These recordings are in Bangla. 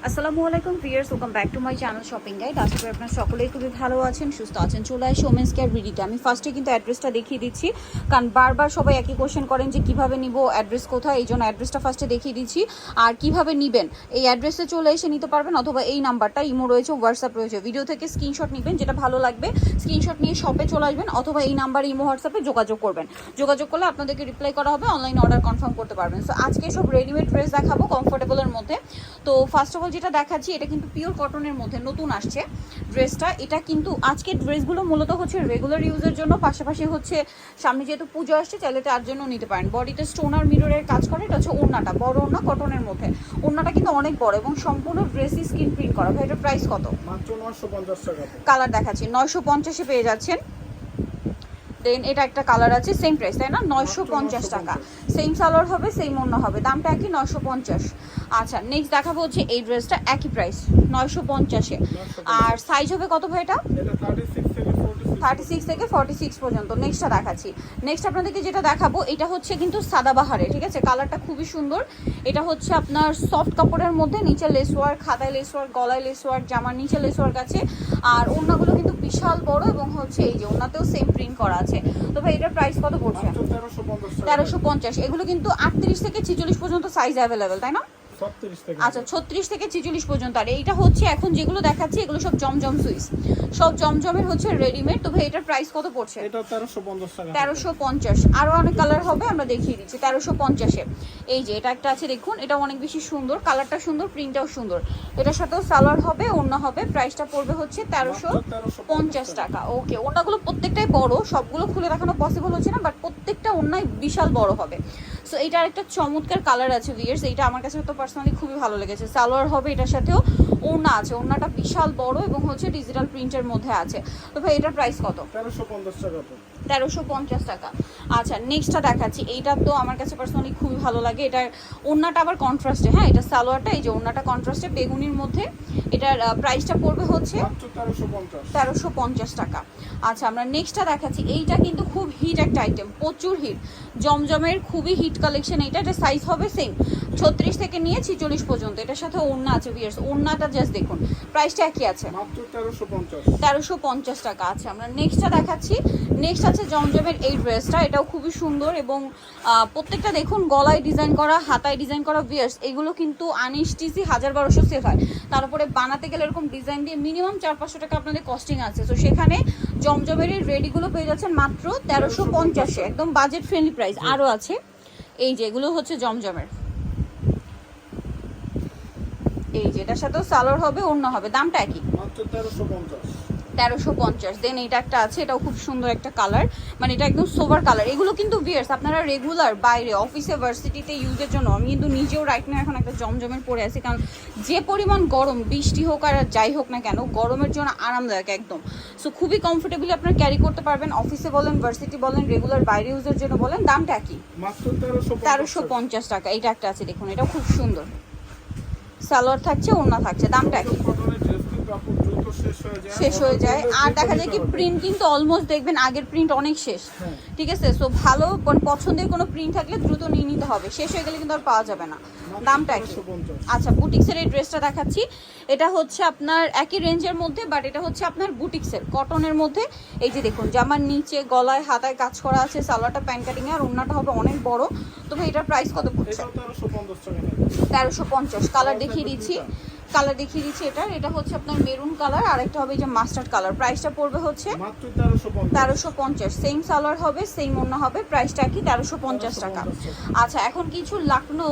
আসসালামু আলাইকুম viewers, welcome back to my channel shopping guide. আশা করি আপনারা সকলেই খুবই ভালো আছেন, সুস্থ আছেন। চলে আসি ওমেন্স কেয়ার ভিডিওতে। আমি ফার্স্টে কিন্তু অ্যাড্রেসটা দেখিয়ে দিচ্ছি, কারণ বারবার সবাই একই কোশ্চেন করেন যে কিভাবে নিব, অ্যাড্রেস কোথায়। এই জন্য অ্যাড্রেসটা ফার্স্টে দেখিয়ে দিচ্ছি। আর কিভাবে নেবেন, এই অ্যাড্রেসে চলে এসে নিতে পারবেন, অথবা এই নাম্বারটা ইমো রয়েছে, হোয়াটসঅ্যাপ রয়েছে। ভিডিও থেকে স্ক্রিনশট নেবেন, যেটা ভালো লাগবে স্ক্রিনশট নিয়ে শপে চলে আসবেন, অথবা এই নাম্বারে ইমো হোয়াটসঅ্যাপে যোগাযোগ করবেন। যোগাযোগ করলে আপনাদেরকে রিপ্লাই করা হবে, অনলাইনে অর্ডার কনফার্ম করতে পারবেন। সো আজকে সব রেডিমেড ড্রেস দেখাবো কমফোর্টেবলের মধ্যে। তো ফার্স্ট অফ অল যেটা দেখাচ্ছি, এটা কিন্তু পিওর কটনের মধ্যে নতুন আসছে ড্রেসটা। এটা কিন্তু আজকের ড্রেসগুলো মূলত হচ্ছে রেগুলার ইউজের জন্য, পাশাপাশি হচ্ছে সামনে যেহেতু পুজো আসছে, চাইলে তার জন্য নিতে পারেন। বডিতে স্টোন আর মিররের কাজ করে। এটা হচ্ছে ওড়নাটা, বড় ওড়না কটনের মধ্যে। ওড়নাটা কিন্তু অনেক বড় এবং সম্পূর্ণ ড্রেসই স্ক্রিন প্রিন্ট করা। ভাই এটার প্রাইস কত? মাত্র 950 টাকা। কালার দেখাচ্ছি, 950-এ পেয়ে যাচ্ছেন। দেন এটা একটা কালার আছে, সেম প্রাইস তাই না, 950 টাকা। সেম সালোয়ার হবে, সেম ওড়না হবে, দামটা একই, 950। আচ্ছা, নেক্সট দেখাবো হচ্ছে এই ড্রেসটা, একই প্রাইস 950-এ। আর সাইজ হবে কত ভাই এটা? 36 থেকে 46 পর্যন্ত। নেক্সটটা দেখাচ্ছি। নেক্সট আপনাদেরকে যেটা দেখাবো, এটা হচ্ছে কিন্তু সাদাবাহারে, ঠিক আছে। কালারটা খুবই সুন্দর। এটা হচ্ছে আপনার সফট কাপড়ের মধ্যে, নিচে লেস ওয়ার্ক, হাতায় লেস ওয়ার্ক, গলায় লেস ওয়ার্ক, জামার নিচে লেস ওয়ার্ক আছে। আর ওড়নাগুলো কিন্তু বিশাল বড়, এবং হচ্ছে এই যে ওড়নাতেও সেম প্রিন্ট করা আছে। তো ভাই এটার প্রাইস কত পড়ছে? 1350। এগুলো কিন্তু 38 থেকে 46 পর্যন্ত সাইজ অ্যাভেলেবেল, তাই না? আচ্ছা, 36 থেকে 46 পর্যন্ত। আর এইটা হচ্ছে এখন যেগুলো দেখাচ্ছি, এগুলো সব জমজম সুইস, সব জমজমের হচ্ছে রেডিমেড। তো ভাই এটার প্রাইস কত পড়ছে? এটা 1350 টাকা। 1350। আরো অনেক কালার হবে, আমরা দেখিয়ে দিচ্ছি। 1350-এ এই যে এটা একটা আছে, দেখুন, এটা অনেক বেশি সুন্দর, কালারটা সুন্দর, প্রিন্টটাও সুন্দর। এটার সাথেও সালোয়ার হবে, ওড়না হবে। প্রাইসটা পড়বে হচ্ছে 1350 টাকা। ওকে, ওড়নাগুলো প্রত্যেকটাই বড়, সবগুলো খুলে দেখানো পসিবল হচ্ছে না, বাট প্রত্যেকটা ওড়নাই বিশাল বড় হবে। সো এইটার একটা চমৎকার কালার আছে ভিউয়ার্স, এইটা আমার কাছে তো পার্সোনালি খুবই ভালো লেগেছে। সালোয়ার হবে, এটার সাথেও ওড়না আছে, ওড়নাটা বিশাল বড় এবং হচ্ছে ডিজিটাল প্রিন্টের মধ্যে আছে। তো ভাই এটার প্রাইস কত? 1350 টাকা। 1350 টাকা। আচ্ছা, নেক্সটটা দেখাচ্ছি। এইটা তো আমার কাছে পার্সোনালি খুবই ভালো লাগে। এটার ওড়নাটা আবার কন্ট্রাস্টে, হ্যাঁ, এটা সালোয়ারটা, এই যে ওড়নাটা কন্ট্রাস্টে বেগুনির মধ্যে। এটার প্রাইসটা পড়বে হচ্ছে 1350 টাকা। আচ্ছা, আমরা নেক্সটটা দেখাচ্ছি। এইটা কিন্তু খুব হিট একটা আইটেম, প্রচুর হিট, জমজমের খুবই হিট কালেকশন এইটা। এটা সাইজ হবে সেম 36 থেকে নিয়ে 46 পর্যন্ত। এটার সাথে ওড়না আছে ভিউয়ার্স, ওড়নাটা জাস্ট দেখুন, প্রাইসটা একই আছে, মাত্র 1350। 1350 টাকা। আচ্ছা, আমরা নেক্সটটা দেখাচ্ছি। নেক্সট আছে জমজমের এই ড্রেসটা, এটাও খুবই সুন্দর এবং প্রত্যেকটা দেখুন গলায় ডিজাইন করা, হাতায় ডিজাইন করা। ভিউয়ার্স এগুলো কিন্তু আনস্টিচি 1000-1200 সেল হয়, তার উপরে বানাতে গেলে এরকম ডিজাইন দিয়ে মিনিমাম 400-500 টাকা আপনাদের কস্টিং আছে। তো সেখানে জমজমের এই রেডিগুলো পেয়ে যাচ্ছেন মাত্র 1350-এ, একদম বাজেট ফ্রেন্ডলি প্রাইস। আরও আছে এই যে, এগুলো হচ্ছে জমজমের, এই যে এটার সাথেও সালোয়ার হবে, ওড়না হবে, দামটা একই, মাত্র 1350। 1350। দেন এটা একটা আছে, এটাও খুব সুন্দর একটা কালার, মানে এটা একদম সোভার কালার। এগুলো কিন্তু ভিউয়ার্স আপনারা রেগুলার বাইরে অফিসে ভার্সিটিতে ইউজের জন্য, আমি কিন্তু নিজেও রাইট না এখন একটা জমজমের পরে আছি, কারণ যে পরিমাণ গরম, বৃষ্টি হোক আর যাই হোক না কেন, গরমের জন্য আরামদায়ক একদম। সো খুবই কমফোর্টেবলি আপনারা ক্যারি করতে পারবেন, অফিসে বলেন, ভার্সিটি বলেন, রেগুলার বাইরে ইউজের জন্য বলেন। দামটা একই, মাত্র 1350 টাকা। এটা একটা আছে, দেখুন, এটাও খুব সুন্দর, সালোয়ার থাকছে, ওড়না থাকছে, দামটা একই, শেষ হয়ে যায়। আর দেখা যায় কি, প্রিন্ট কিন্তু অলমোস্ট দেখবেন আগের প্রিন্ট অনেক শেষ, ঠিক আছে। সো ভালো পছন্দের কোনো প্রিন্ট থাকলে দ্রুত নিয়ে নিতে হবে, শেষ হয়ে গেলে কিন্তু আর পাওয়া যাবে না। দামটা একই। আচ্ছা, বুটিক্সের এই ড্রেসটা দেখাচ্ছি। এটা হচ্ছে আপনার একই রেঞ্জের মধ্যে, বাট এটা হচ্ছে আপনার বুটিক্সের কটনের মধ্যে। এই যে দেখুন, জামার নিচে গলায় হাতায় কাজ করা আছে, সালোয়ারটা প্যান্ট কাটিং আর ওড়নাটা হবে অনেক বড়। তবে এটার প্রাইস কত পড়ছে? 1350। কালার দেখিয়ে দিচ্ছি, এটা হচ্ছে আপনার মেরুন কালার, আর একটা হবে এই যে মাস্টার্ড কালার। প্রাইসটা পড়বে হচ্ছে মাত্র 1350। সেম সালোয়ার হবে, সেম ওড়না হবে, প্রাইসটা কি, 1350 টাকা। আচ্ছা, এখন কিছু লাকনো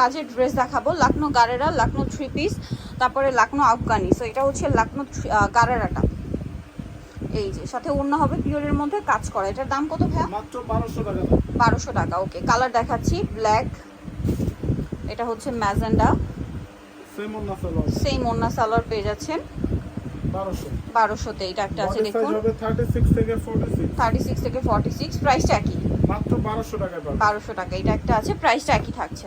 কাজের ড্রেস দেখাবো। লাকনো গারেরা, লাকনো 3 পিস, তারপরে লাকনো আফগানি। সো এটা হচ্ছে লাকনো গারেরাটা, এই যে সাথে ওড়না হবে পিওরের মধ্যে কাজ করা। এটার দাম কত ভাইয়া? মাত্র 1200 টাকা। 1200 টাকা। ওকে, কালার দেখাচ্ছি, ব্ল্যাক, এটা হচ্ছে ম্যাজেন্ডা, সেম ওড়না সালোয়ার পেয়ে যাচ্ছেন 1200-তে। এটা একটা আছে, দেখুন, 36 থেকে 46, প্রাইসটা একই, মাত্র 1200 টাকা। 1200 টাকা। এটা একটা আছে, প্রাইসটা একই থাকছে,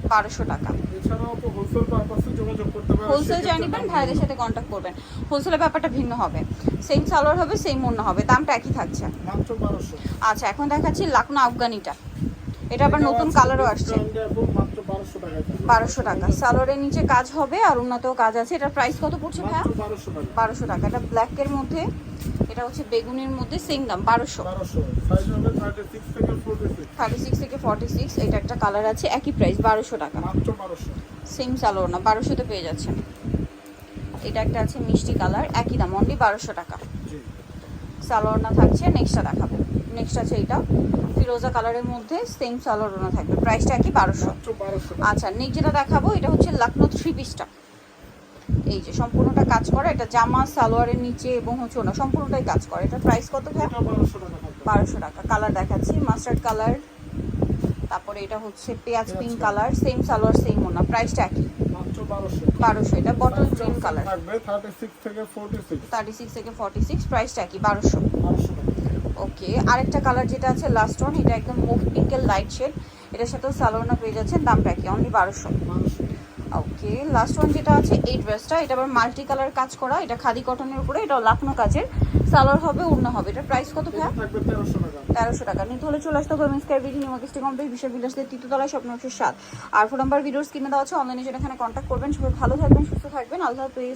1200 টাকা। এছাড়াও তো হোলসেল পারপাসে যোগাযোগ করতে পারেন, হোলসেল জানিবেন, ভাইদের সাথে কন্ট্যাক্ট করবেন। হোলসেলের ব্যাপারটা ভিন্ন হবে, সেম সালোয়ার হবে, সেম ওড়না হবে, দামটা একই থাকছে, মাত্র 1200। আচ্ছা, এখন দেখাচ্ছি লাকনো আফগানিটা। এটা আবার নতুন কালারও আসছে। মাত্র 1200 টাকায় থাকবে। 1200 টাকা। সালোয়ারের নিচে কাজ হবে আর উন্নতও কাজ আছে। এটার প্রাইস কত পড়ছে ভাইয়া? মাত্র 1200 টাকা। 1200 টাকা। এটা ব্ল্যাকের মধ্যে, এটা হচ্ছে বেগুনির মধ্যে, সেম দাম 1200। 1200 সাইজ হবে 36 থেকে 46। 36 থেকে 46। এটা একটা কালার আছে, একই প্রাইস 1200 টাকা। মাত্র 1200। সেম সালোয়ার না, 1200 পেয়ে যাচ্ছেন। এটা একটা আছে মিষ্টি কালার, একই দাম, অনলি 1200 টাকা। জি। সালোয়ার না থাকছে। নেক্সটটা দেখাবো। নেক্সট আছে এটা ফিরোজা কালারের মধ্যে, সেম সালোয়ার না থাকবে, প্রাইসটা একই 1200। মাত্র 1200 টাকা। আচ্ছা, নেক্সট যেটা দেখাবো এটা হচ্ছে লখনৌ থ্রি পিসটা। এই যে সম্পূর্ণটা কাজ করা, এটা জামা সালোয়ারের নিচে এবং হচ্ছে ওনা সম্পূর্ণটাই কাজ করে। এটা প্রাইস কত ভাই? এটা 1200 টাকা থাকবে। 1200 টাকা। কালার দেখাচ্ছি, মাস্টার্ড কালার, তারপরে এটা হচ্ছে পেঁয়াজ pink colour, same salwar same ওনা, প্রাইসটা একই মাত্র 1200। 1200। এটা বটল গ্রিন কালার, থাকবে 36 থেকে 46। 36 থেকে 46, প্রাইসটা একই 1200। 1200 টাকা। ওকে, আরেকটা কালার যেটা আছে লাস্ট ওয়ান, এটা একদম মুভ পিঙ্কের লাইট শেড, এটার সাথেও সালোয়ার পেয়ে যাচ্ছেন, দামটা কি? অনলি 1200। 1200। ওকে, লাস্ট ওয়ান যেটা আছে এই ড্রেসটা, এটা আবার মাল্টি কালার কাজ করা, এটা খাদি কটনের উপরে, এটা লখনৌ কাজের, সালোয়ার হবে ওড়না হবে। এটা প্রাইস কত ভাই? এটা থাকবে 1300 টাকা। 1300 টাকা। নিতে হলে চলে আসতে হবে মিসকার বিডি নিউমার্কেট কমপ্লেক্স বিশাল বিলাসের তৃতীয়তলায় স্বপ্ন 7। আর ফোন নাম্বার ভিডিওস কিনে দেওয়া আছে, অনলাইনে যেটা এখানে কন্ট্যাক্ট করবেন। সবাই ভালো থাকবেন, সুস্থ থাকবেন, আল্লাহ হাফেজ।